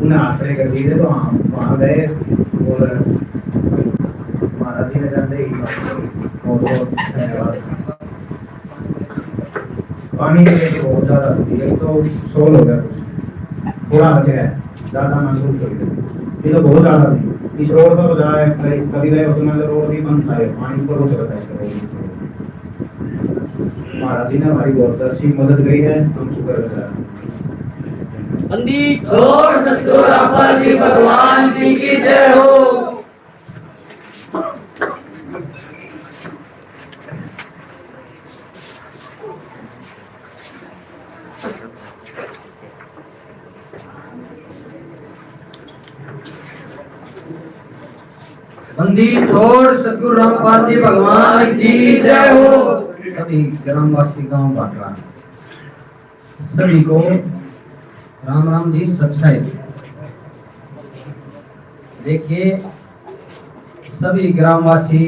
उन्होंने आश्रय कर दिए तो हम वहाँ गए और महाराज जी ने जाते ही बहुत बहुत धन्यवाद। पानी की लेके बहुत ज़्यादा होती है तो सोल हो गया कुछ थोड़ा बच गया ज़्यादा महसूस कर ये तो बहुत ज़्यादा थी। इस रोड पर जाए कभी गए तो मतलब रोड भी बंद था पानी ऊपर हो चलता है इसका। महाराज जी ने हमारी बहुत अच्छी मदद करी है हम शुक्र कर बंदी छोड़ सतगुरु रामपाल जी भगवान जी की जय हो। बंदी छोड़ सतगुरु रामपाल जी भगवान की जय हो। सभी ग्रामवासी गांव बाटरा सभी को राम राम जी सत्साई। देखिए सभी ग्रामवासी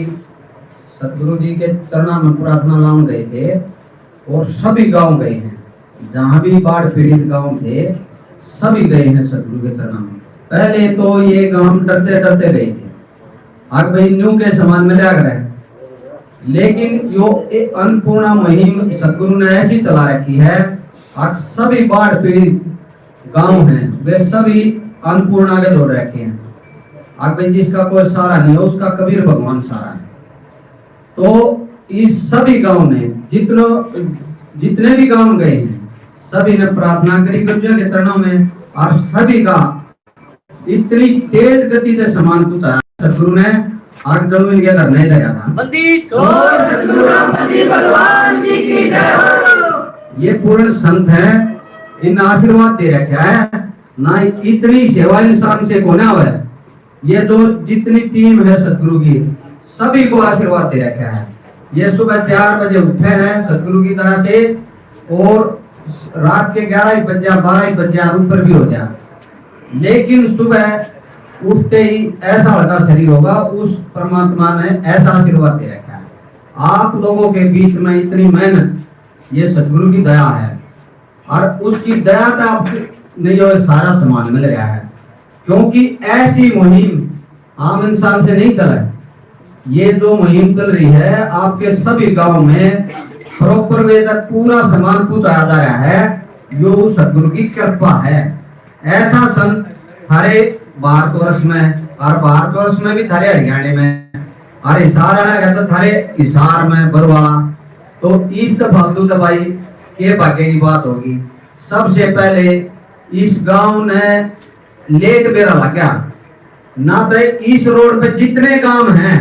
सतगुरु जी के चरणों में प्रार्थना लाऊं गए थे और सभी गांव गए हैं जहां भी बाढ़ पीड़ित गांव थे सभी गए हैं सतगुरु के चरणों में। पहले तो ये गांव डरते डरते गए थे आग भाई न्यू के समान में लग रहे हैं लेकिन यो अन्नपूर्णा मुहिम सतगुरु ने ऐसी चला रखी है आज सभी बाढ़ पीड़ित गांव हैं वे सभी अन्नपूर्णा के जोड़ रखे हैं। आग भाई जिसका कोई सहारा नहीं है उसका कबीर भगवान सहारा है। तो इस सभी गांव ने जितने भी गांव गए हैं सभी ने प्रार्थना करी गुरु जी के चरणों में और सभी का इतनी तेज गति से समान पुता सतगुरु ने आग जमीन के अंदर नहीं लगा था। बंदी छोड़ सतगुरु रामपाल जी भगवान जी की जय हो। ये पूर्ण संत है इन आशीर्वाद दे रखा है ना इतनी सेवा इंसान से कोने हुआ है। ये जो जितनी टीम है सतगुरु की सभी को आशीर्वाद दे रखा है। ये सुबह 4 बजे उठे हैं सतगुरु की तरह से और रात के 11 बजे 12 बजे ऊपर भी हो जाए लेकिन सुबह उठते ही ऐसा लगा शरीर होगा उस परमात्मा ने ऐसा आशीर्वाद दे रखा है। आप लोगों के बीच में इतनी मेहनत ये सतगुरु की दया है और उसकी दया तो आपने जो सारा सामान मिल गया है क्योंकि ऐसी मुहिम आम इंसान से नहीं चला है। ये जो मुहिम चल रही है आपके सभी गांव में प्रॉपर वे तक पूरा सामान पहुंचाया जा रहा है जो सतगुरु की कृपा है। ऐसा संत हरे भारतवर्ष में और भारतवर्ष में भी थारे हरियाणा में और हिसार तो थारे हिसार में बरवाड़ा तो इस फालतू दवाई के भाग्य की बात होगी। सबसे पहले इस गांव ने लेट बेरा लगा ना तो इस रोड पे जितने काम हैं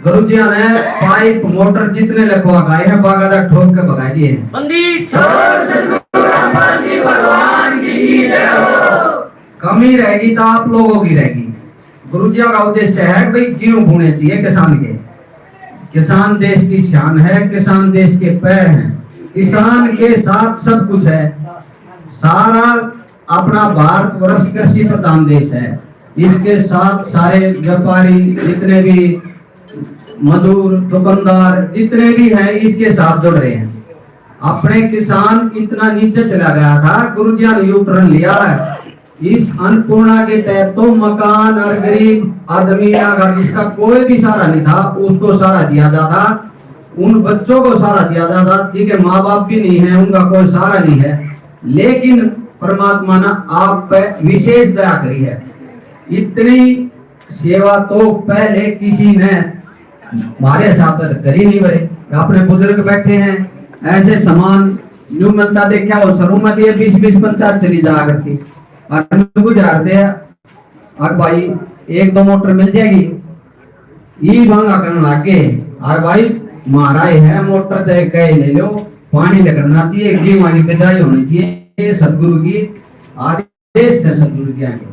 गुरु जी ने पाइप मोटर जितने लगवा गए हैं बागादार ठोक के भगा दिए। बंदी छोड़ सतगुरु रामपाल जी भगवान की जय हो। कमी रहेगी तो आप लोगों की रहेगी। गुरु जी का उद्देश्य है भाई गेहूं बोने चाहिए किसान के। किसान देश की शान है किसान देश के पैर हैं किसान के साथ सब कुछ है। सारा अपना भारतवर्ष कृषि प्रधान देश है इसके साथ सारे व्यापारी जितने भी मजदूर दुकानदार जितने भी हैं इसके साथ जुड़ रहे हैं। अपने किसान इतना नीचे चला गया था गुरु जी ने यू टर्न लिया है। इस अन्नपूर्णा के तहत तो मकान और गरीब आदमी अगर जिसका कोई भी सहारा नहीं था उसको सहारा दिया जाता उन बच्चों को सहारा दिया जाता। ठीक है माँ बाप भी नहीं है उनका कोई सहारा नहीं है लेकिन परमात्मा ने आप पे विशेष दया करी है। इतनी सेवा तो पहले किसी ने हमारे हिसाब से करी नहीं बड़े। अपने बुजुर्ग बैठे हैं ऐसे सामान न्यू मिलता देखा वो शरू में 20-20 पंचायत चली जा करती गुजारते हैं और भाई 1-2 मोटर मिल जाएगी ये मांगा करने लागे और भाई मारा है मोटर चाहे कहे ले लो पानी लगना चाहिए घी वाली बिदाई होनी चाहिए सतगुरु की आदेश से सतगुरु की आगे।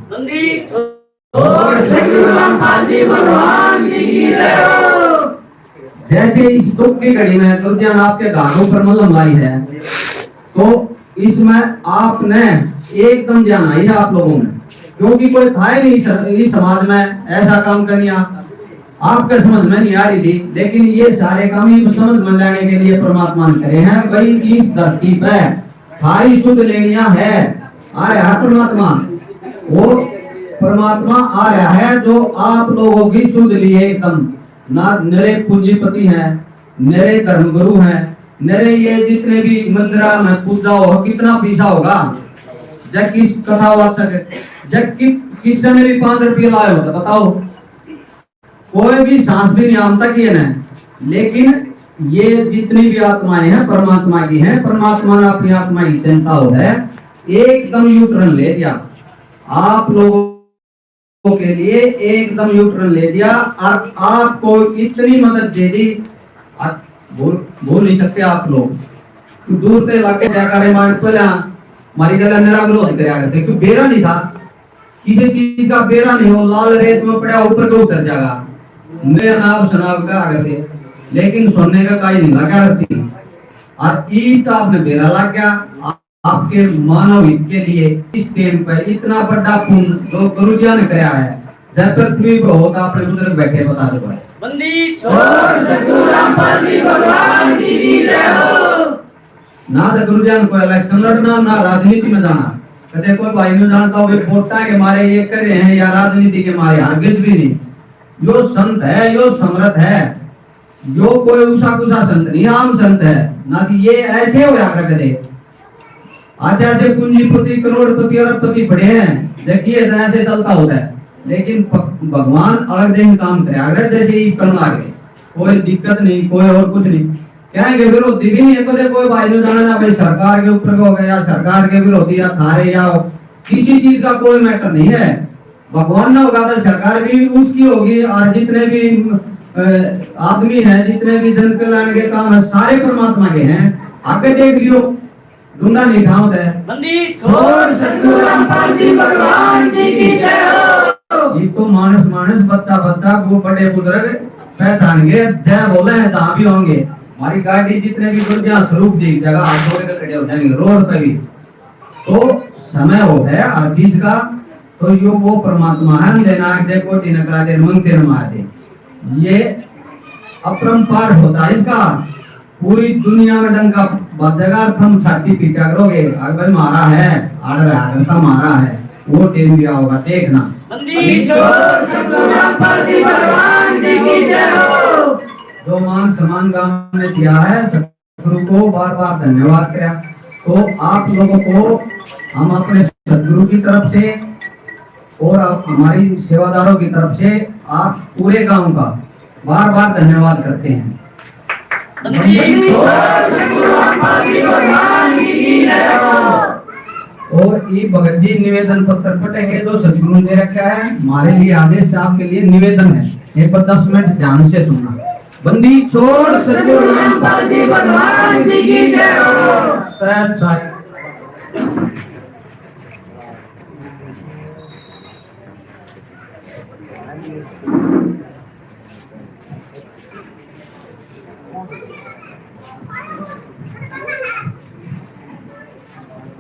और सतगुरु रामपाल जी भगवान की जय हो। जैसे इस दुख की घड़ी में गुरु जी ने आपके घरों पर मलम लाई है तो इसमें आपने एकदम ध्यान आई है आप लोगों में क्योंकि कोई था ही नहीं इस समाज में ऐसा काम करनी आपके समझ में नहीं आ रही थी लेकिन ये सारे काम ही समझ में लाने के लिए परमात्मा ने करे हैं। भाई इस धरती पे सारी शुद्ध लेनिया है अरे हर परमात्मा वो परमात्मा आ रहा है जो आप लोगों की सुध लिए एकदम ना नरे पूंजीपति हैं, नरे धर्मगुरु हैं, नरे ये जितने भी मंदिरा में पूजा हो कितना पैसा होगा जब किस कथावाचक जब किसी ने भी 5 रुपये लाए होता बताओ, कोई भी सांस भी नहीं आमता की है ना। लेकिन ये जितनी भी आत्माएं हैं परमात्मा की हैं, परमात्मा ने अपनी आत्मा की चिंता हो है एकदम यू टर्न ले दिया आप लोगों के लिए, एकदम यू टर्न ले दिया और आपको इतनी मदद दे दी भूल नहीं सकते आप लोग। दूर से इलाके जयकारे मार पहले हमारी गला मेरा विरोध कराया करते क्यों बेरा नहीं था, किसी चीज का बेरा नहीं हो, लाल रेत में पड़ा ऊपर के उतर जाएगा मैं नाम सुनाव का करते, लेकिन सोने का काई नहीं लगा रहती और ईद का आपने बेरा लग गया आपके मानव हित के लिए। इस टाइम पर इतना बड़ा पुण्य जो गुरु जी ने कराया है, जब पृथ्वी पर होता अपने बुजुर्ग बैठे बता दो भाई बंदी छोड़ सतगुरु रामपाल जी भगवान की जय हो। ना तो गुरु जी को इलेक्शन लड़ना ना राजनीति में जाना, कदे कोई भाई नहीं जानता हो वोटा के मारे ये कर रहे हैं या राजनीति के मारे हरगिज भी नहीं। यो संत है, यो समर्थ है, यो कोई ऊषा कुछा संत नहीं, आम संत है ना कि ये ऐसे हो जाकर कदे आचार्य पूंजीपति करोड़पति अरबपति बड़े हैं देखिए ऐसे चलता होता है। लेकिन भगवान अलग दिन काम करे अगर जैसे ही करना आगे कोई दिक्कत नहीं, कोई और कुछ नहीं कहेंगे विरोधी भी नहीं है कोई भाई ने जाना ना भाई सरकार के ऊपर हो गया, सरकार के विरोधी या थारे या किसी चीज का कोई मैटर नहीं है। भगवान ना होगा तो सरकार भी उसकी होगी और जितने भी आदमी हैं, जितने भी जन कल्याण के काम है सारे परमात्मा के हैं। आगे देख लियो डूंगा नहीं ठाव है बंदी छोड़ सतगुरु रामपाल जी भगवान जी की जय हो। ये तो मानस मानस बच्चा बच्चा वो बड़े बुजुर्ग पहचानेंगे जय बोले हैं जहाँ भी होंगे। हमारी गाड़ी जितने भी दुनिया स्वरूप दी जगह हाथ जोड़ के खड़े हो जाएंगे रोड पे भी। तो समय हो है हर चीज का, तो यो वो परमात्मा है देना देखो दिन करा दे मंगते न मार दे, ये अपरंपार होता है इसका। पूरी दुनिया में डंका बजेगा तुम छाती पीटा करोगे अगर मारा है आड़ आगर का मारा है वो टेम दिया होगा देखना। बंदी छोड़ सतगुरु रामपाल जी भगवान जी की जय हो। जो मान सम्मान गांव ने दिया है सतगुरु को बार बार धन्यवाद किया। तो आप लोगों को हम अपने सतगुरु की तरफ से और हमारी सेवादारों की तरफ से आप पूरे गांव का बार बार धन्यवाद करते हैं। और ये भगत जी निवेदन पत्र पटेंगे जो सतगुरु ने रखा है हमारे लिए आदेश आपके लिए निवेदन है, ये पर 10 मिनट ध्यान से सुनना। बंदी छोड़ सतगुरु रामपाल जी भगवान जी की जय हो। शायद शायद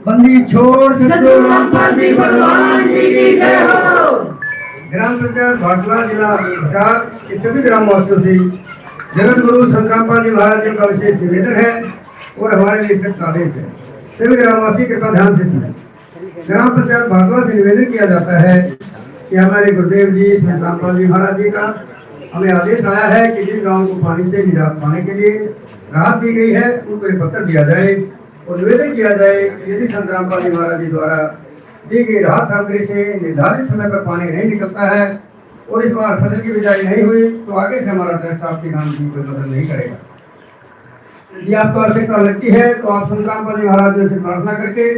बंदी छोड़ सतगुरु रामपाल जी भगवान जी की जय हो। ग्राम पंचायत भाटला जिला हिसार के सभी ग्रामवासियों से जगत गुरु संत रामपाल जी महाराज जी का विशेष निवेदन है और हमारे लिए सख्त आदेश है। सभी ग्रामवासी कृपया ध्यान से सुनें। ग्राम पंचायत भाटला से निवेदन किया जाता है कि हमारे गुरुदेव जी संत रामपाल जी महाराज जी का हमें आदेश आया है कि जिन गाँव को पानी से निजात पाने के लिए राहत दी गई है उनको एक पत्र दिया जाए और निवेदन किया जाए कि यदि संत रामपाल जी महाराज जी द्वारा दी गई राहत सामग्री से निर्धारित समय पर पानी नहीं निकलता है और इस बार फसल की बिजाई नहीं हुई तो आगे से हमारा ट्रस्ट आपके नाम की कोई मदद नहीं करेगा। यदि आपको आवश्यकता लगती है तो आप संत रामपाल जी महाराज जी से प्रार्थना करके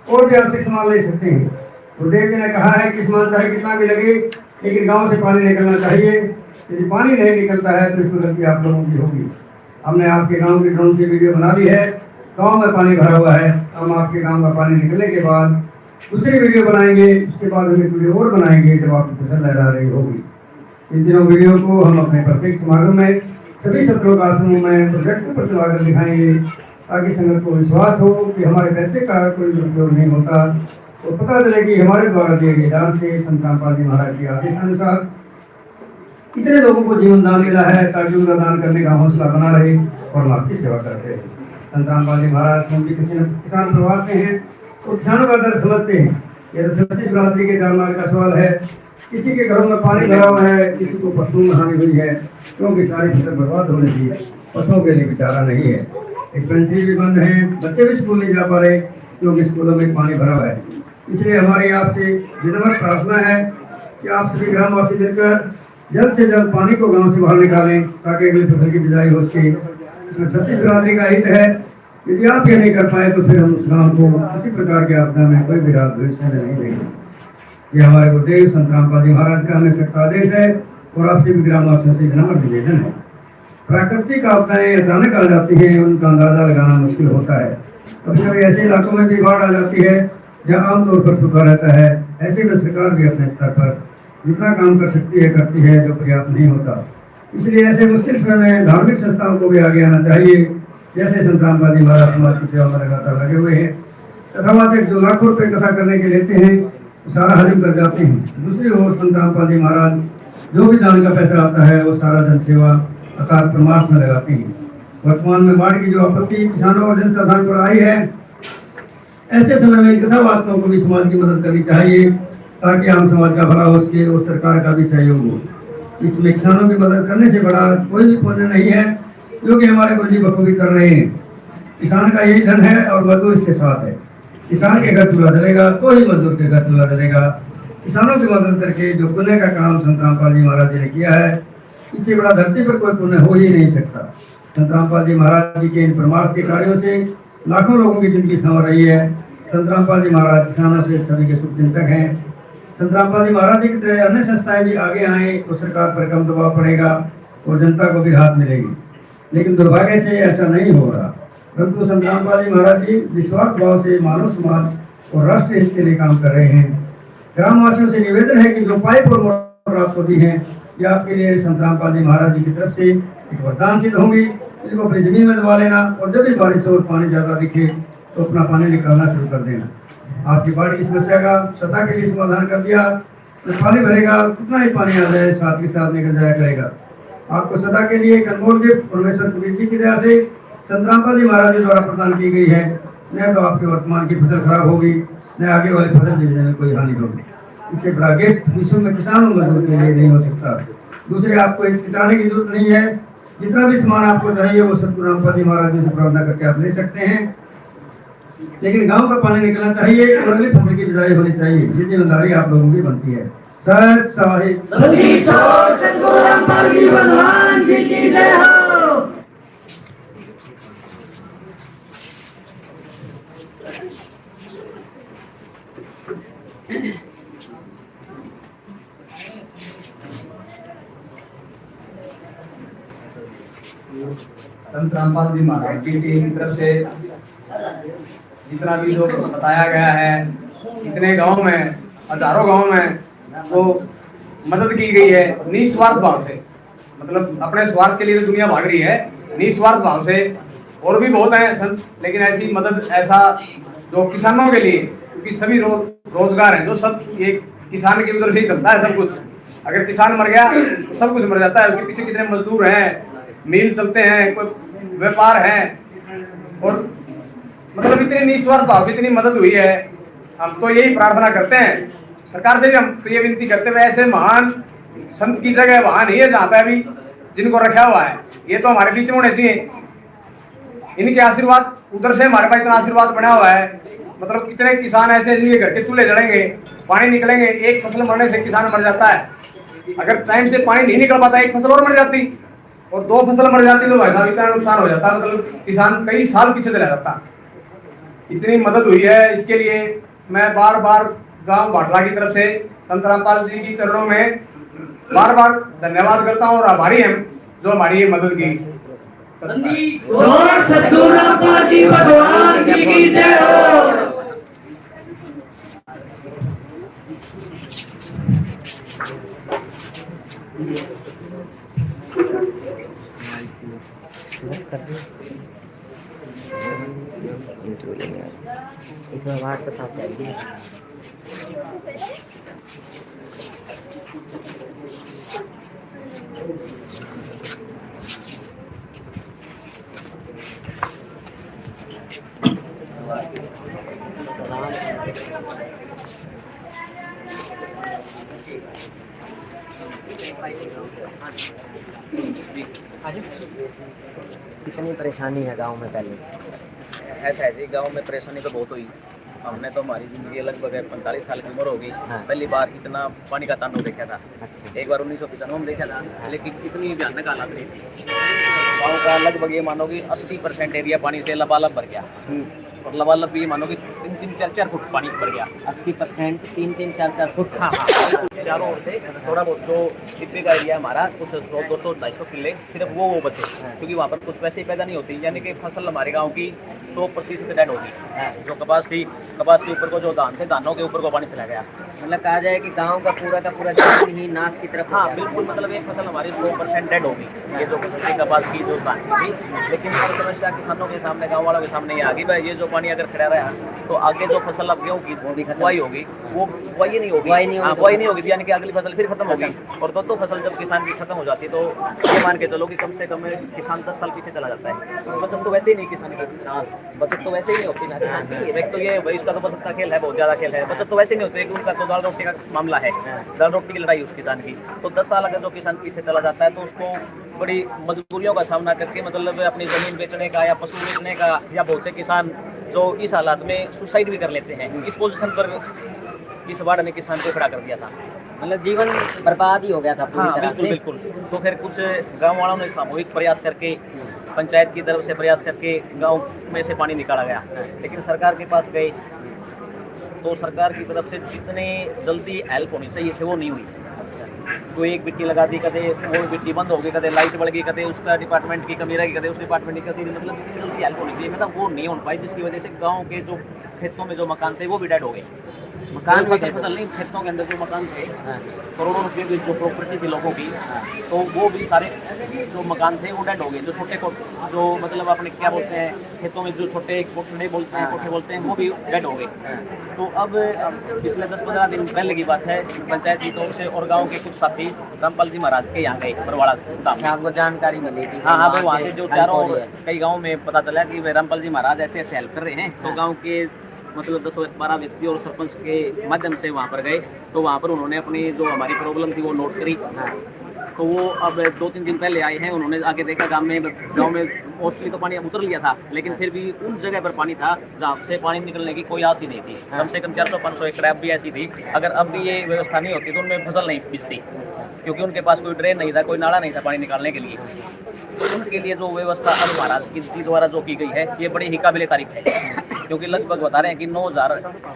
और भी आवश्यक सामान ले सकते हैं। गुरुदेव जी ने कहा है कि सामान चाहे कितना भी लगे लेकिन गाँव से पानी निकलना चाहिए। यदि पानी नहीं निकलता है तो इसमें गलती आप लोगों की होगी। हमने आपके गाँव की ड्रोन की वीडियो बना ली है, गांव में पानी भरा हुआ है। हम आपके गांव में पानी निकलने के बाद दूसरी वीडियो बनाएंगे, उसके बाद हम एक वीडियो और बनाएंगे जब आपकी फसल लहरा रही होगी। इन तीनों वीडियो को हम अपने प्रत्येक समागम में सभी सत्रों का आश्रमों में प्रोजेक्टर पर चलाकर दिखाएंगे ताकि संगत को विश्वास हो कि हमारे पैसे का कोई दुरुपयोग नहीं होता और पता चले कि हमारे द्वारा दिए गए दान से संत रामपाल जी महाराज के आदेशानुसार इतने लोगों को जीवन दान मिला है ताकि उनका दान करने का हौसला बना रहे और हम आपकी सेवा करते हैं। संत रामपाल जी महाराज स्वयं किसान परिवार से हैं और किसानों का दर्द समझते हैं। ये तो सतीश बिरादरी के जानमाल का सवाल है। किसी के घरों में पानी भरा हुआ है, किसी को पशुओं में हानि हुई है, क्योंकि सारी फसल बर्बाद होने की पशुओं के लिए बेचारा नहीं है। डिस्पेंसरी भी बंद है, बच्चे भी स्कूल नहीं जा पा रहे क्योंकि स्कूलों में पानी भरा हुआ है। इसलिए हमारी आपसे विनम्र प्रार्थना है कि आप सभी ग्रामवासी मिलकर जल्द से जल्द पानी को गांव से बाहर निकालें ताकि अगली फसल की बिजाई हो सके। इसमें सतीश बिरादरी का हित है। यदि आप ये नहीं कर पाए तो फिर हम उस गाँव को किसी प्रकार की आपदा में कोई भी राहत भविष्य में नहीं देंगे। ये हमारे गुरुदेव संत रामपाल जी महाराज का हमें सख्त आदेश है और आपसे भी ग्रामवासियों से विनम्र निवेदन है। प्राकृतिक आपदाएं अचानक आ जाती हैं, उनका अंदाजा लगाना मुश्किल होता है। कभी कभी ऐसे इलाकों में भी बाढ़ आ जाती है जहाँ आमतौर पर सूखा रहता है। ऐसे में सरकार भी अपने स्तर पर जितना काम कर सकती है करती है, जो पर्याप्त नहीं होता। इसलिए ऐसे मुश्किल समय में धार्मिक संस्थाओं को भी आगे आना चाहिए। जैसे संत रामपाल जी महाराज समाज की सेवा में लगातार लगे हुए हैं। कथावाचक जो लाखों रुपए कथा करने के लेते हैं सारा हजम कर जाते हैं। दूसरी ओर संत रामपाल जी महाराज जो भी दान का पैसा आता है वो सारा जन सेवा अर्थात परमार्थ में लगाते हैं। वर्तमान में बाढ़ की जो आपत्ति किसानों और जनसाधारण पर आई है, ऐसे समय में कथावाचकों को भी समाज की मदद करनी चाहिए ताकि आम समाज का भला हो सके और सरकार का भी सहयोग हो। इसमें किसानों की मदद करने से बड़ा कोई भी पुण्य नहीं है, जो कि हमारे गुरुजी बखूबी कर रहे हैं। किसान का यही धन है और मजदूर इसके साथ है। किसान के घर चूल्हा जलेगा तो ही मजदूर के घर चूल्हा जलेगा। किसानों की मदद करके जो पुण्य का काम संत रामपाल जी महाराज जी ने किया है, इससे बड़ा धरती पर कोई पुण्य हो ही नहीं सकता। संत रामपाल जी महाराज जी के इन परमार्थ के कार्यों से लाखों लोगों की जिंदगी संवर रही है। संत रामपाल जी महाराज किसानों से सभी के शुभ चिंतक हैं। संत रामपाल जी महाराज जी की तरह अन्य संस्थाएं भी आगे आए तो सरकार पर कम दबाव पड़ेगा और जनता को भी राहत मिलेगी। लेकिन दुर्भाग्य से ऐसा नहीं हो रहा, परंतु संत रामपाल जी महाराज जी निस्वार्थ भाव से मानव समाज और राष्ट्र हित के लिए काम कर रहे हैं। ग्रामवासियों से निवेदन है कि जो पाइप और मोटर प्राप्त होती है ये आपके लिए संत रामपाल जी महाराज जी की तरफ से एक वरदान सिद्ध होंगी। इनको अपनी जमीन में दबा लेना और जब भी बारिश हो पानी ज्यादा दिखे तो अपना पानी निकालना शुरू कर देना। आपकी बाढ़ की समस्या का सदा के लिए समाधान कर दिया। तो पानी भरेगा कितना ही पानी आ जाए साथ के साथ निकल जाया करेगा। आपको सदा के लिए एक अनमोल गिफ्ट परमेश्वर कबीर जी की दया से संत रामपाल जी महाराज जी द्वारा प्रदान की गई है। न तो आपके वर्तमान की फसल खराब होगी, न आगे वाली फसल बीजने में कोई हानि होगी। इससे बड़ा गिफ्ट विश्व में किसानों मजदूर के लिए नहीं हो सकता। दूसरे आपको हिचकिचाने की जरूरत नहीं है। जितना भी सामान आपको चाहिए वो सतगुरु रामपाल जी महाराज जी से प्रार्थना करके आप ले सकते हैं। लेकिन गांव का पानी निकलना चाहिए और अगली फसल की बिजाई होनी चाहिए। ये जिम्मेदारी आप लोगों की बनती है। सत साहिब सतगुरु रामपाल जी भगवान जी की जय हो। संत रामपाल जी महाराज जी की तरफ से जितना भी जो बताया गया है, इतने गांव में हजारों गांव में वो मदद की गई है निस्वार्थ भाव से। मतलब अपने स्वार्थ के लिए तो दुनिया भाग रही है, निस्वार्थ भाव से। और भी बहुत हैं संत, लेकिन ऐसी मदद ऐसा जो किसानों के लिए, क्योंकि सभी रोजगार हैं जो सब ये किसान की उधर से ही चलता है सब कुछ। अगर किसान मर गया तो सब कुछ मर जाता है। उसके पीछे कितने मजदूर हैं, मिल चलते हैं, कोई व्यापार है। और मतलब इतनी निस्वार्थ भाव से इतनी मदद हुई है। हम तो यही प्रार्थना करते हैं सरकार से भी, हम तो ये विनती करते हुए ऐसे महान संत की जगह वहां नहीं है जहाँ पे अभी जिनको रखा हुआ है। ये तो हमारे बीच में होने चाहिए। इनके आशीर्वाद उधर से हमारे पास इतना आशीर्वाद बना हुआ है। मतलब कितने किसान ऐसे हैं जिनके घर के चूल्हे जलेंगे, पानी निकलेंगे। एक फसल मरने से किसान मर जाता है। अगर टाइम से पानी नहीं निकल पाता एक फसल और मर जाती, और दो फसल मर जाती तो भाई साहब इतना नुकसान हो जाता। मतलब किसान कई साल पीछे चला जाता। इतनी मदद हुई है, इसके लिए मैं बार बार गांव भाटला की तरफ से संत रामपाल जी की चरणों में बार बार धन्यवाद करता हूँ और आभारी हैं जो हमारी ये मदद की। सतगुरु रामपाल जी भगवान जी की जय हो। इसमें वाट तो साफ जाएगी। कितनी परेशानी है गांव में पहले? ऐसा है जी, गांव में परेशानी तो बहुत हुई। हमने तो हमारी ज़िंदगी लगभग 45 साल की उम्र होगी। हाँ। पहली बार इतना पानी का तांडव देखा था। अच्छा। एक बार 1995 में देखा था, लेकिन इतनी भयानक हालत नहीं थी। गाँव का लगभग ये मानो कि 80% एरिया पानी से लबालब भर गया, और लबालब भी ये मानो कि 3-4 फुट पानी भर गया। 80% 3-4 फुट। हाँ हाँ, चारों ओर से थोड़ा बहुत जो डिब्बे का एरिया हमारा कुछ 100-200-250 किले सिर्फ वो बचे, क्योंकि वहाँ पर कुछ पैसे पैदा नहीं होती, यानी कि फसल हमारे गांव की 100% डेड होगी। जो कपास थी, कपास के ऊपर को जो धान थे, धानों के ऊपर को पानी चला गया। मतलब कहा जाए कि गांव का पूरा जमीन ही नाश की तरफ हो हाँ गया। बिल्कुल, मतलब एक फसल हमारी 100% डेड होगी, ये जो फसल थी कपास की, जो धान की थी। लेकिन हर समस्या किसानों के सामने, गाँव वालों के सामने ये आ गई भाई, ये जो पानी अगर खड़ा रहा तो आगे जो फसल अब गेहूँ की बुआई होगी वो बुआई नहीं होगी। हाँ, बुआई नहीं होगी, यानी कि अगली फसल फिर खत्म होगी। और दो फसल जब किसान की खत्म हो जाती है तो ये मान के चलो कि कम से कम किसान 10 साल पीछे चला जाता है। बचत तो वैसे ही नहीं किसान की, बचत तो वैसे ही नहीं होती ना किसान की। एक तो ये भाई इसका तो बचत का खेल है, बहुत ज़्यादा खेल है, बचत तो वैसे ही नहीं होती, उनका तो दाल रोटी का मामला है, दाल रोटी की लड़ाई उस किसान की। तो 10 साल अगर जो किसान पीछे चला जाता है तो उसको बड़ी मजबूरियों का सामना करके, मतलब अपनी ज़मीन बेचने का या पशु बेचने का, या बहुत से किसान जो इस हालात में सुसाइड भी कर लेते हैं। इस पोजीशन पर इस बाढ़ ने किसान को खड़ा कर दिया था। मतलब जीवन बर्बाद ही हो गया था पूरी हाँ तरह बिल्कुल से। बिल्कुल। तो फिर कुछ गांव वालों ने सामूहिक प्रयास करके, पंचायत की तरफ से प्रयास करके गांव में से पानी निकाला गया, लेकिन सरकार के पास गए तो सरकार की तरफ से जितने जल्दी हेल्प होनी चाहिए थी वो नहीं हुई। कोई एक बिट्टी लगा दी, कदे वो बिट्टी बंद हो गई, कदे लाइट बढ़ गई, कदे उसका डिपार्टमेंट की कमी रही, कदे उस डिपार्टमेंट की कमी, मतलब जितनी जल्दी हेल्प होनी चाहिए मतलब वो नहीं हो पाई, जिसकी वजह से गांव के जो खेतों में जो मकान थे वो भी डेड हो गए। मकान फसल नहीं, खेतों के अंदर जो मकान थे, करोड़ों रुपये की जो प्रॉपर्टी थी लोगों की, तो वो भी सारे जो मकान थे वो डेड हो गए। जो छोटे जो मतलब अपने क्या बोलते हैं, खेतों में जो छोटे कोठे बोलते हैं, कोठे बोलते हैं, वो भी डेड हो गए। तो अब पिछले 10-15 दिन पहले की बात है, पंचायत की तरफ से और गाँव के कुछ साथी रामपाल जी महाराज के यहाँ गए बरवाड़ा धाम। आपको जानकारी मिली थी? हाँ भाई, वहाँ से जो चारों कई गाँव में पता चला कि भाई रामपाल जी महाराज ऐसे ऐसे हेल्प कर रहे हैं। तो गाँव के मतलब 10-12 व्यक्ति और सरपंच के माध्यम से वहाँ पर गए, तो वहाँ पर उन्होंने अपनी जो हमारी प्रॉब्लम थी वो नोट करी। तो वो अब 2-3 दिन पहले आए हैं, उन्होंने आके देखा गाँव में मोस्टली तो पानी अब उतर लिया था, लेकिन फिर भी उन जगह पर पानी था जहाँ से पानी निकलने की कोई आस ही नहीं थी। कम से कम 400-500 एकड़ अब भी ऐसी थी, अगर अब भी ये व्यवस्था नहीं होती तो उनमें फसल नहीं बिजती, क्योंकि उनके पास कोई ड्रेन नहीं था, कोई नाला नहीं था पानी निकालने के लिए। तो उनके लिए जो व्यवस्था अब महाराज की जी द्वारा जो की गई है ये बड़ी ही काबिल तारीफ है, क्योंकि लगभग बता रहे हैं कि 9000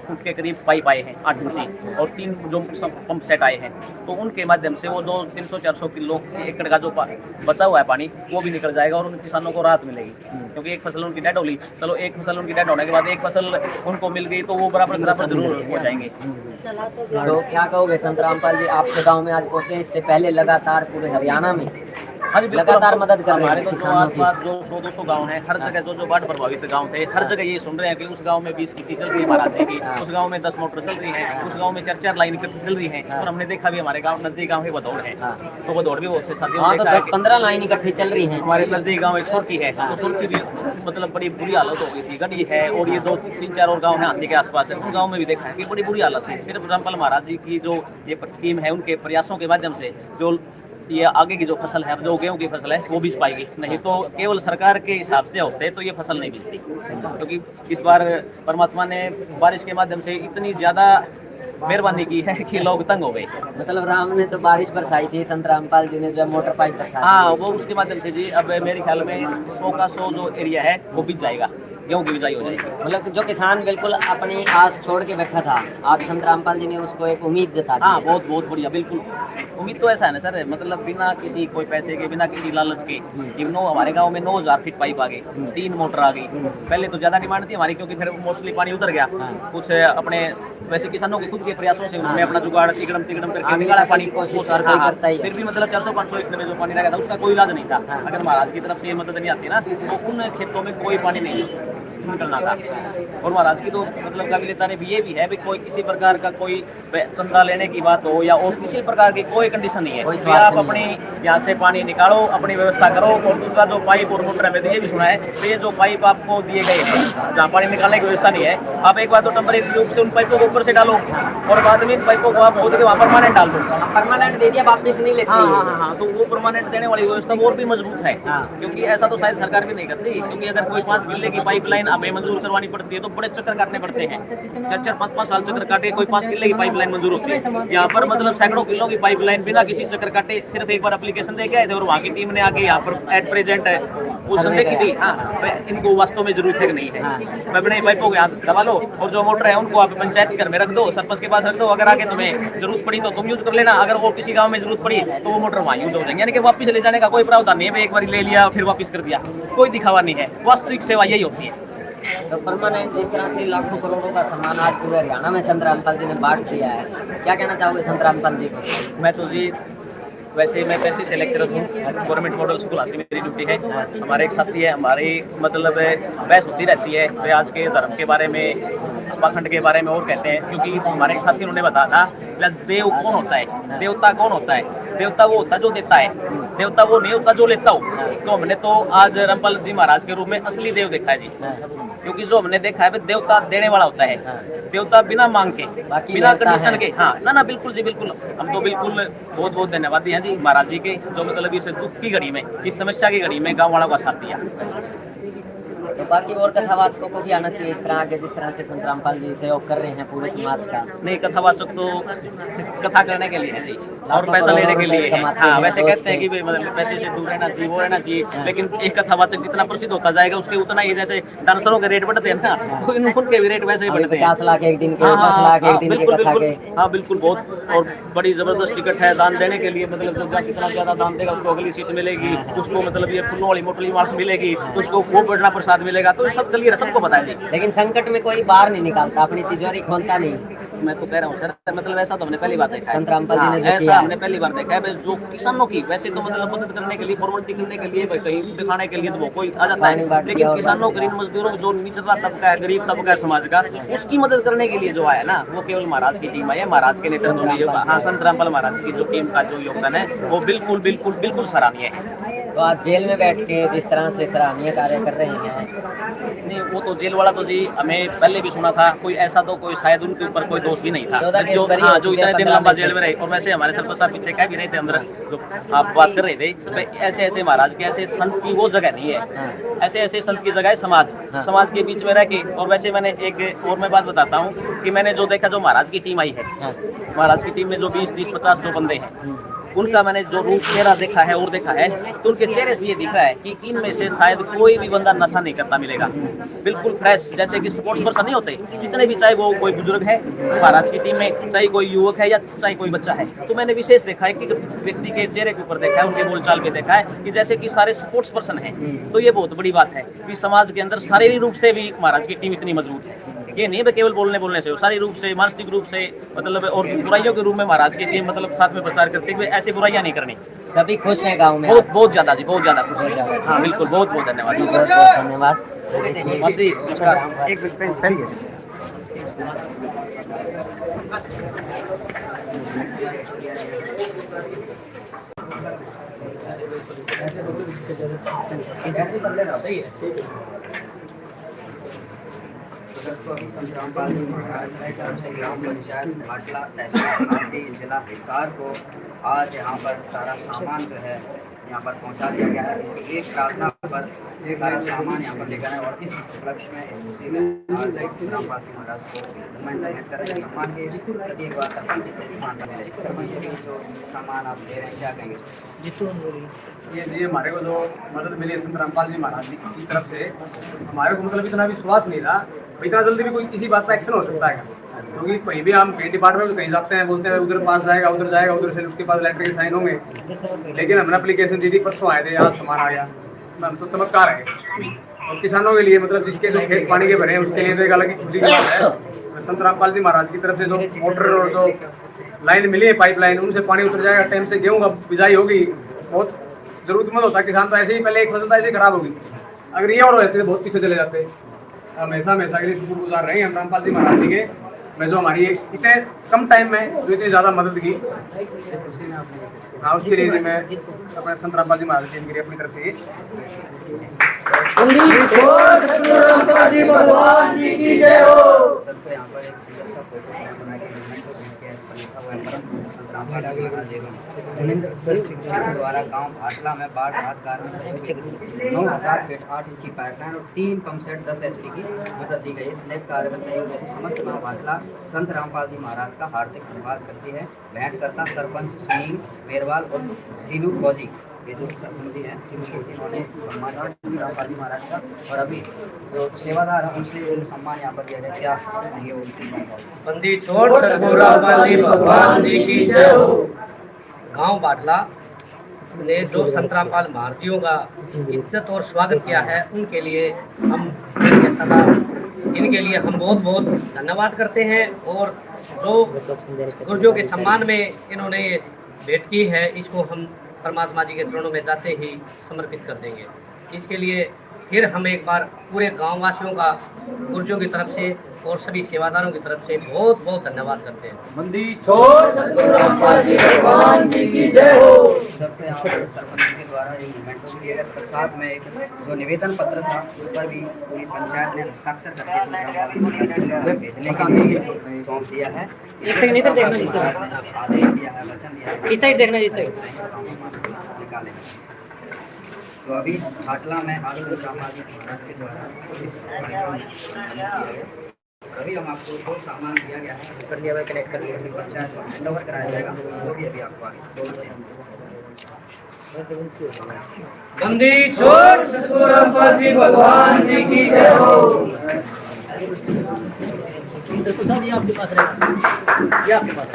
फुट के करीब पाइप आए हैं 8 इंची, और 3 जो पंप सेट आए हैं। तो उनके माध्यम से वो जो 300-400 किलो एकड़ का जो बचा हुआ है पानी वो भी निकल जाएगा और उन किसानों को राहत मिलेगी। क्योंकि एक फसल उनकी डेड होगी, चलो एक फसल उनकी डेड होने के बाद एक फसल उनको मिल गई तो वो बराबर जरूर हो जाएंगे। तो क्या कहोगे संत रामपाल जी, आपके गाँव में आज पहुँचे, इससे पहले लगातार पूरे हरियाणा में हाँ जी, लगातार मदद कर रहे हैं हमारे तो आसपास जो 100-200 गाँव हैं, हर जगह जो बाढ़ प्रभावित गाँव थे, हर जगह ये सुन रहे हैं कि उस गाँव में 20 किस्ती चल रही है महाराज जी की, उस गाँव में 10 मोटर चल रही है, उस गाँव में 4-4 लाइन चल रही है। और हमने देखा भी हमारे गाँव नजदीक गाँव है बदौड़ है, तो बदौड़ भी बहुत से साथियों ने 10-15 लाइन इकट्ठी चल रही है। हमारे नजदीक गाँव एक सुरखी है, तो सुरखी भी मतलब बड़ी बुरी हालत हो गई थी, गढ़ी है, और ये 2-3-4 और गाँव है हांसी के आसपास है, उन गाँव में भी देखा है कि बड़ी बुरी हालत है। सिर्फ रामपाल महाराज जी की जो ये टीम है, उनके प्रयासों के माध्यम से जो ये आगे की जो फसल है, जो गेहूं की फसल है वो बीज पाएगी, नहीं तो केवल सरकार के हिसाब से होते तो ये फसल नहीं बीजती। क्योंकि इस बार परमात्मा ने बारिश के माध्यम से इतनी ज़्यादा मेहरबानी की है कि लोग तंग हो गए। मतलब राम ने तो बारिश बरसाई थी, संत रामपाल जी ने जो मोटर पाइप बरसाई। हाँ, वो उसके माध्यम से जी अब मेरे ख्याल में 100 का 100 जो एरिया है वो बीज जाएगा, गेहूँ की बिजाई हो जाएगी। मतलब जो किसान बिल्कुल अपनी आस छोड़ के बैठा था, आज संत रामपाल जी ने उसको एक उम्मीद जता दी। हाँ, बहुत बहुत बढ़िया, बिल्कुल उम्मीद तो ऐसा है ना सर, मतलब बिना किसी कोई पैसे के, बिना किसी लालच के, हमारे गांव में 9000 फीट पाइप आ गई, 3 मोटर आ गई। पहले तो ज़्यादा डिमांड थी हमारी, क्योंकि फिर मोस्टली पानी उतर गया। कुछ अपने वैसे किसानों के खुद के प्रयासों से उन्होंने अपना जुगाड़ तिगड़म करके निकाला पानी, कोशिश करता ही। फिर भी मतलब 400-500 एकड़ में जो पानी लगा था उसका कोई इलाज नहीं था। अगर महाराज की तरफ से ये मदद नहीं आती ना तो उन खेतों में कोई पानी नहीं, निकलना था। और महाराज की तो मतलब काबिलियत तारीफ ये भी है भी कोई किसी प्रकार का कोई चंदा लेने की बात हो या और किसी प्रकार की कोई कंडीशन नहीं है, कि आप अपनी यहाँ से पानी निकालो, अपनी व्यवस्था करो। और दूसरा जो पाइप और मोटर है, ये भी सुना है तो ये जो पाइप आपको दिए गए हैं जहाँ पानी निकालने की व्यवस्था नहीं है, आप एक बार तो टेम्परेरी रूप से उन पाइपों को ऊपर से डालो और बाद में इन पाइपों को आप खोद के वहाँ परमानेंट डाल दो। परमानेंट दे दिया, वापस नहीं लेते। हाँ, तो वो परमानेंट देने वाली व्यवस्था और भी मजबूत है, क्योंकि ऐसा तो शायद सरकार भी नहीं करती। क्योंकि अगर कोई 5 किले की पाइपलाइन हमें मंजूर करवानी पड़ती है तो बड़े चक्कर काटने पड़ते हैं, 4-5 साल चक्कर काटे कोई 5 किले की पाइपलाइन मंजूर होती है। यहाँ पर मतलब सैकड़ों किलो की पाइपलाइन बिना किसी चक्कर काटे सिर्फ एक बार एप्लीकेशन दे के आए थे और वहाँ की टीम ने आके यहाँ पर एट प्रेजेंट वो देखी थी। हाँ, इनको वास्तव में जरूरत है कि नहीं है, अपने पाइपों के हाथ दबा लो और जो मोटर है उनको आप पंचायत घर में रख दो, सरपंच के पास रख दो। अगर आगे तुम्हें जरूरत पड़ी तो तुम यूज कर लेना, अगर और किसी गांव में जरूरत पड़ी तो वो मोटर वहाँ यूज हो जाएंगे। यानी कि वापस ले जाने का कोई प्रावधान नहीं है, एक बार ले लिया फिर वापस कर दिया, कोई दिखावा नहीं है। वास्तविक सेवा यही होती है। तो परमानेंट जिस तरह से लाखों करोड़ों का सामान आज पूरे हरियाणा में संत रामपाल जी ने बांट दिया है, क्या कहना चाहोगे संत रामपाल जी को? मैं तो जी वैसे मैं पैसे से लेक्चरर हूँ, गवर्नमेंट मॉडल स्कूल हासिल मेरी ड्यूटी है। हमारे एक साथी है, हमारी मतलब बहस होती रहती है वे आज के धर्म के बारे में, पाखंड के बारे में और कहते हैं। क्योंकि हमारे एक साथी उन्होंने बताया था देव कौन होता है, देवता कौन होता है? देवता वो होता है जो देता है, देवता वो नहीं होता जो लेता हो। तो हमने तो आज रामपाल जी महाराज के रूप में असली देव देखा है जी, क्योंकि जो हमने देखा है देवता देने वाला होता है, देवता बिना मांग के, बिना कंडीशन के। हाँ ना बिल्कुल जी बिल्कुल, हम तो बिल्कुल बहुत बहुत धन्यवादी हैं जी महाराज जी के, जो मतलब इस दुख की घड़ी में, इस समस्या की घड़ी में गाँव वालों का साथ दिया। तो बाकी और कथावाचकों को भी आना चाहिए इस तरह के, जिस तरह से संत रामपाल जी सहयोग कर रहे हैं पूरे समाज का। नहीं, कथावाचक तो कथा करने के लिए है जी और पैसा लेने के लिए है। हाँ, वैसे कहते हैं कि मतलब पैसे से दूर रहना चाहिए, वो रहना चाहिए, लेकिन एक कथावाचक जितना प्रसिद्ध होता जाएगा उसके उतना ही, जैसे डांसरों के रेट बढ़ते हैं ना, उनके भी रेट वैसे ही बढ़ते हैं। 50 लाख एक दिन के, 10 लाख एक दिन के कथा के। हाँ बिल्कुल, बहुत और बड़ी जबरदस्त टिकट है दान देने के लिए। मतलब जो कितना ज्यादा दान देगा उसको अगली सीट मिलेगी, उसको मतलब ये फूलों वाली मोटली मार्क्स मिलेगी, उसको वो बढ़ना प्रसाद मिलेगा। तो सब क्लियर है, सबको पता है जी। लेकिन संकट में कोई बाहर नहीं निकालता, अपनी तिजोरी खोलता नहीं। मैं तो कह रहा हूँ सर, मतलब ऐसा तो हमने पहली बार देखा है, संत रामपाल जी ने जो ऐसा किया हमने पहली बार देखा है। जो किसानों की वैसे तो मतलब मदद करने के लिए, फॉर्मेलिटी करने के लिए, कहीं दिखाने के लिए तो वो कोई आ जाता है, लेकिन किसानों, गरीब मजदूरों, जो निचला तबका है, गरीब तबका है समाज का, उसकी मदद करने के लिए जो आया ना, वो केवल महाराज की टीम आई है, महाराज के नेतृत्व में। हाँ, संत रामपाल महाराज की जो टीम का जो योगदान है वो बिल्कुल बिल्कुल बिल्कुल सराहनीय है। तो आप जेल में बैठ के जिस तरह से सराहनीय कार्य कर रहे हैं। नहीं, वो तो जेल वाला तो जी हमें पहले भी सुना था, कोई ऐसा तो कोई शायद उनके ऊपर कोई दोष भी नहीं था जो इतने दिन लंबा जेल में रहे। और वैसे हमारे सरपंच साहब पीछे कह भी रहे थे अंदर, जो आप बात कर रहे थे, तो ऐसे ऐसे महाराज के, ऐसे संत की वो जगह नहीं है, ऐसे ऐसे संत की जगह है समाज, समाज के बीच में रह के। और वैसे मैंने एक और मैं बात बताता हूँ कि मैंने जो देखा, जो महाराज की टीम आई है, महाराज की टीम में जो 20-30-50 जो बंदे हैं, उनका मैंने जो रूप चेहरा देखा है और देखा है, तो उनके चेहरे से ये दिखा है कि इनमें से शायद कोई भी बंदा नशा नहीं करता मिलेगा। बिल्कुल फ्रेश, जैसे कि स्पोर्ट्स पर्सन नहीं होते जितने भी, चाहे वो कोई बुजुर्ग है महाराज की टीम में, चाहे कोई युवक है या चाहे कोई बच्चा है। तो मैंने विशेष देखा है कि व्यक्ति के चेहरे के ऊपर देखा है, उनके बोलचाल पे देखा है कि जैसे कि सारे स्पोर्ट्स पर्सन हैं। तो ये बहुत बड़ी बात है कि समाज के अंदर शारीरिक रूप से भी महाराज की टीम इतनी मजबूत है। ये नहीं है केवल बोलने से, शारीरिक रूप से, मानसिक रूप से, मतलब और बुराइयों के रूप में महाराज की टीम मतलब साथ में प्रचार करते हुए ऐसी बुराइयां नहीं करनी। सभी खुश हैं गांव में, बहुत ज्यादा जी, बहुत ज्यादा खुश है। हाँ बिल्कुल, बहुत बहुत धन्यवाद, बहुत बहुत धन्यवाद। दोस्तों, अभी संत रामपाल जी महाराज की तरफ से ग्राम पंचायत भाटला, तहसील हासी, जिला हिसार को आज यहाँ पर सारा सामान जो है यहाँ पर पहुँचा दिया गया है। एक प्रार्थना पर सारा सामान यहाँ पर लेकर आए और इस उपलक्ष्य में, इस खुशी में आज रामपाल जी महाराज को डोनेट कर रहे हैं। सम्मान के एक बार सरपंच जी से सरपंच जी जो सामान आप दे रहे हैं, क्या कहेंगे? ये हमारे को जो मदद मिली संत रामपाल जी महाराज की तरफ से, हमारे को मतलब इतना विश्वास नहीं था इतना जल्दी भी कोई किसी बात पर एक्शन हो सकता है, क्योंकि कहीं भी हम कहीं डिपार्टमेंट में कहीं जाते हैं, बोलते हैं उधर पास जाएगा, उधर से उसके पास लेटर के साइन होंगे। लेकिन हमने एप्लीकेशन दी थी, परसों आए थे, आज सामान आ गया। हम तो चमत्कार है। और किसानों के लिए, मतलब जिसके जो खेत पानी के भरे हैं, उसके लिए तो एक अलग ही खुशी की बात है। संत रामपाल जी महाराज की तरफ से जो मोटर और जो लाइन मिली है, पाइपलाइन, उनसे पानी उतर जाएगा, टाइम से गेहूँ का बिजाई होगी। बहुत जरूरतमंद होता है किसान, तो ऐसे ही पहले एक फसल तो ऐसे ही खराब होगी, अगर ये और हो जाती तो बहुत पीछे चले जाते। हमेशा हमेशा के लिए शुक्रगुजार रहे हम रामपाल जी महाराज जी के, मैं जो हमारी इतने कम टाइम में जो इतनी ज़्यादा मदद की, हाँ उसके लिए मैं अपने संत रामपाल जी महाराज जी के लिए अपनी तरफ से रामपाल जी भगवान जी की जय हो। दोस्तों यहाँ पर एक सुंदर सा फोटो बना के लिखा हुआ है परम पूज्य संत रामपाल जी महाराज एवं मुनिंद्र ट्रस्ट द्वारा गांव भाटला में बाढ़ राहत कार्य में सहयोग से 9000 फीट 8 इंची पाइपलाइन और 3 पंप सेट 10 HP की मदद दी गई। इस नेक कार्य में सहयोग हेतु समस्त गाँव भाटला संत रामपाल जी महाराज का हार्दिक धन्यवाद करती है। भेंट करता सरपंच सुनील मेरवाल और सीनू फौजी, ये जो सरपंच जी हैं सीनू फौजी, उन्होंने सम्मान रामपाल जी महाराज का, और अभी जो सेवादार हैं उनसे सम्मान यहाँ पर दिया जाए। क्या ये बंदी छोड़ सतगुरु रामपाल जी भगवान जी की जय हो। गांव बाटला ने जो संत रामपाल महाराजियों का इज्जत और स्वागत किया है, उनके लिए हम सदा इनके लिए हम बहुत बहुत धन्यवाद करते हैं। और जो गुरुजों के सम्मान में इन्होंने ये भेंट की है, इसको हम परमात्मा जी के चरणों में जाते ही समर्पित कर देंगे। इसके लिए फिर हम एक बार पूरे गाँव वासियों का गुरुजों की तरफ से और सभी सेवादारों की तरफ से बहुत बहुत धन्यवाद करते हैं। बंदी छोड़ सतगुरु रामपाल जी भगवान जी की जय हो। सरपंच के द्वारा एक मेंटो दिया गया था, साथ में एक जो निवेदन पत्र था उस पर भी पूरी पंचायत ने हस्ताक्षर करके भेजने के लिए सौंप दिया है। एक सेकंड इधर देखना, आदेश दिया है, वचन दिया है, इस साइड देखना, इस साइड निकाले। तो अभी भाटला में आदि रामपाल जी महाराज के द्वारा अभी हम आपको जो सामान दिया गया है कर दिया, कनेक्ट कर लिया, पंचायत को हैंड ओवर कराया जाएगा, वो भी अभी आपको आगे। बंदी छोड़ सतगुरु रामपाल जी भगवान जी की जय हो। ये आपके पास रहेगा, ये आपके पास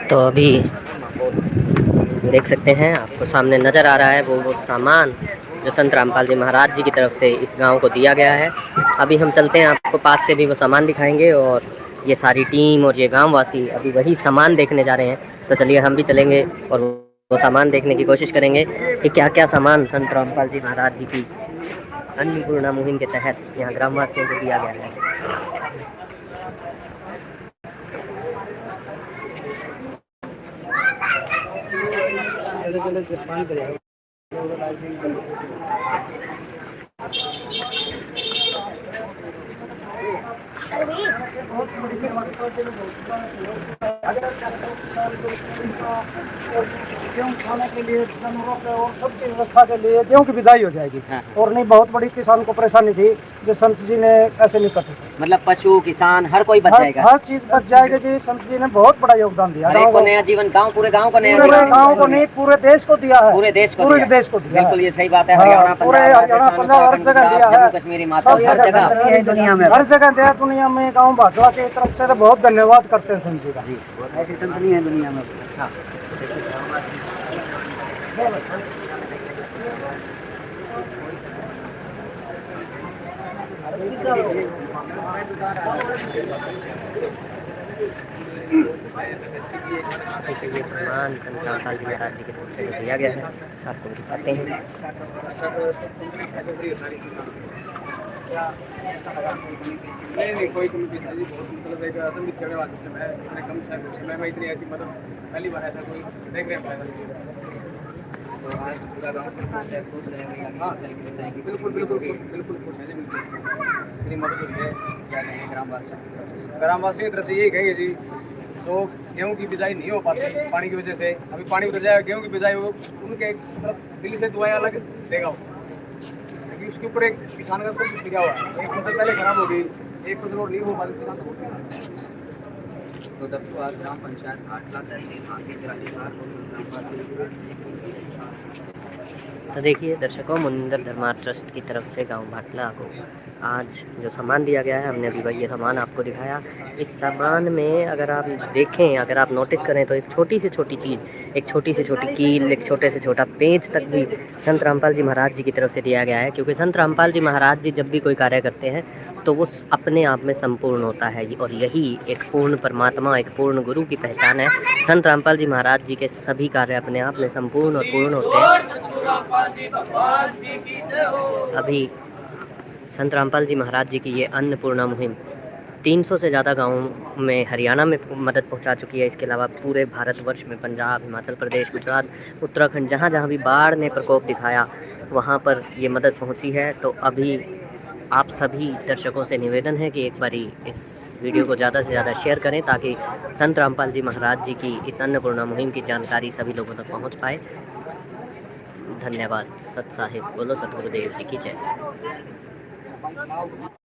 तो अभी देख सकते हैं, आपको सामने नज़र आ रहा है वो सामान जो संत रामपाल जी महाराज जी की तरफ से इस गांव को दिया गया है। अभी हम चलते हैं, आपको पास से भी वो सामान दिखाएंगे और ये सारी टीम और ये गांव वासी अभी वही सामान देखने जा रहे हैं। तो चलिए हम भी चलेंगे और वो सामान देखने की कोशिश करेंगे कि क्या क्या सामान संत रामपाल जी महाराज जी की अन्नपूर्णा मुहिम के तहत यहाँ ग्रामवासियों को दिया गया है। गेहूँ खाने के लिए, जानवरों के और सबकी व्यवस्था के लिए गेहूँ की बिजाई हो जाएगी। और नहीं बहुत बड़ी किसान को परेशानी थी जो संत जी ने ऐसे नहीं करते, मतलब पशु किसान हर कोई बच जाएगा, हर चीज बच जाएगी जी। संत जी ने बहुत बड़ा योगदान दिया, हर एक को नया जीवन, पूरे गाँव को नया, पूरे गाँव को नहीं पूरे देश को दिया है, पूरे देश को दिया। बिल्कुल ये सही बात है। हरियाणा, पंजाब हर जगह दिया है, जम्मू कश्मीर, हिमाचल, हर जगह दुनिया में, हर जगह दिया। दुनिया में गाँव भाटला की तरफ से बहुत धन्यवाद करते हैं संत जी का। ऐसी संत नहीं है दुनिया में। अच्छा, ये सामान संत रामपाल जी महाराज जी की तरफ से दिया गया है, आपको दिखाते हैं। नहीं कोई कमी नहीं, बहुत मतलब एक असंगठित करने वाला सिस्टम है। इतने कम समय में इतनी ऐसी मदद पहली बार ऐसा कोई देख रहे हैं। तो आज पूरा गाँव खुश है, बिल्कुल बिल्कुल बिल्कुल खुश है जी, इतनी मदद हुई है। क्या कहेंगे ग्रामवासियों की तरफ से? ग्रामवासियों की तरफ से यही कहेंगे जी, तो गेहूँ की बिजाई नहीं हो पाती पानी की वजह से, अभी पानी उतर जाएगा, गेहूँ की बिजाई हो, उनके मतलब दिल्ली से दुआएं अलग देगा वो, क्योंकि उसके ऊपर एक किसान का सब कुछ लिखा हुआ है। एक फसल पहले खराब हो गई, एक फसल और नहीं हो पाती, किसान तो बहुत। तो दोस्तों आज ग्राम पंचायत भाटला तहसील आंधी जिला हिसार को तो देखिए दर्शकों, मुनिंदर धर्मार्थ ट्रस्ट की तरफ से गांव भाटला को आज जो सामान दिया गया है, हमने अभी वही ये सामान आपको दिखाया। इस सामान में अगर आप देखें, अगर आप नोटिस करें तो एक छोटी से छोटी चीज़, एक छोटी से छोटी कील, एक छोटे से छोटा पेंच तक भी संत रामपाल जी महाराज जी की तरफ से दिया गया है। क्योंकि संत रामपाल जी महाराज जी जब भी कोई कार्य करते हैं तो वो अपने आप में संपूर्ण होता है, और यही एक पूर्ण परमात्मा, एक पूर्ण गुरु की पहचान है। संत रामपाल जी महाराज जी के सभी कार्य अपने आप में संपूर्ण और पूर्ण होते हैं। अभी संत रामपाल जी महाराज जी की ये अन्नपूर्णा मुहिम 300 से ज़्यादा गाँवों में हरियाणा में मदद पहुंचा चुकी है। इसके अलावा पूरे भारतवर्ष में पंजाब, हिमाचल प्रदेश, गुजरात, उत्तराखंड, जहां जहां भी बाढ़ ने प्रकोप दिखाया वहां पर ये मदद पहुंची है। तो अभी आप सभी दर्शकों से निवेदन है कि एक बारी इस वीडियो को ज़्यादा से ज़्यादा शेयर करें, ताकि संत रामपाल जी महाराज जी की इस अन्नपूर्णा मुहिम की जानकारी सभी लोगों तक पहुँच पाए। धन्यवाद। सत साहिब बोलो, सतगुरुदेव जी की जय।